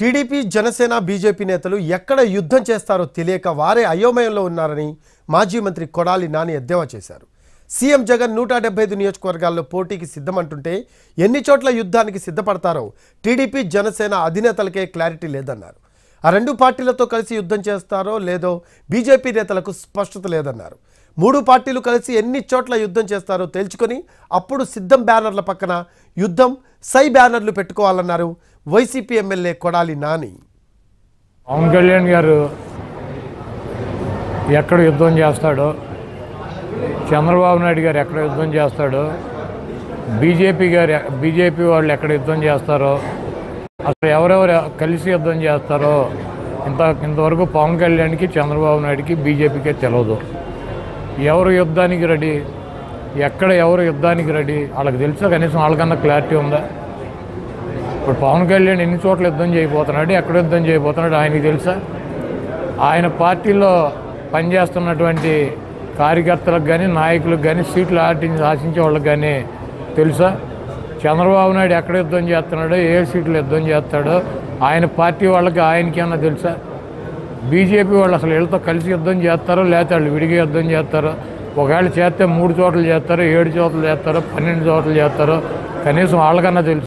TDP Janasena BJP నేతలు ఎక్కడ యుద్ధం చేస్తారో తెలియక వారే అయోమయంలో ఉన్నారని మాజీ మంత్రి కొడాలి నాని ఎద్దేవా చేశారు. సీఎం జగన్ 175 నియోజకవర్గాల్లో పోటీకి సిద్ధమంటుంటే ఎన్ని చోట్ల యుద్ధానికి సిద్ధపడతారో టీడీపీ జనసేన అధినేతలకే క్లారిటీ లేదన్నారు. ఆ రెండు పార్టీలతో కలిసి యుద్ధం చేస్తారో లేదో బీజేపీ నేతలకు స్పష్టత లేదన్నారు. మూడు పార్టీలు కలిసి ఎన్ని చోట్ల యుద్ధం చేస్తారో తేల్చుకొని అప్పుడు సిద్ధం బ్యానర్ల పక్కన యుద్ధం సై బ్యానర్లు పెట్టుకోవాలన్నారు వైసీపీ ఎమ్మెల్యే కొడాలి నాని. పవన్ కళ్యాణ్ గారు ఎక్కడ యుద్ధం చేస్తాడో, చంద్రబాబు నాయుడు గారు ఎక్కడ యుద్ధం చేస్తాడో, బీజేపీ వాళ్ళు ఎక్కడ యుద్ధం చేస్తారో, అసలు ఎవరెవరు కలిసి యుద్ధం చేస్తారో ఇంతవరకు పవన్ కళ్యాణ్కి, చంద్రబాబు నాయుడికి, బీజేపీకే తెలియదు. ఎవరు యుద్ధానికి రెడీ, ఎక్కడ ఎవరు యుద్ధానికి రెడీ వాళ్ళకి తెలుసా? కనీసం వాళ్ళకన్నా క్లారిటీ ఉందా? ఇప్పుడు పవన్ కళ్యాణ్ ఎన్ని చోట్ల యుద్ధం చేయబోతున్నాడు, ఎక్కడ యుద్ధం చేయబోతున్నాడు ఆయనకి తెలుసా? ఆయన పార్టీలో పనిచేస్తున్నటువంటి కార్యకర్తలకు కానీ, నాయకులకు కానీ, సీట్లు ఆశించే వాళ్ళకి కానీ తెలుసా? చంద్రబాబు నాయుడు ఎక్కడ యుద్ధం చేస్తున్నాడో, ఏ సీట్లు యుద్ధం చేస్తాడో ఆయన పార్టీ వాళ్ళకి ఆయనకి ఏమన్నా తెలుసా? బీజేపీ వాళ్ళు అసలు వీళ్ళతో కలిసి యుద్ధం చేస్తారో లేకపోతే వాళ్ళు విడిగా యుద్ధం చేస్తారో? ఒకవేళ చేస్తే 3 చోట్ల చేస్తారో, 7 చోట్ల చేస్తారో, 12 చోట్ల చేస్తారో కనీసం వాళ్ళకన్నా తెలుసు.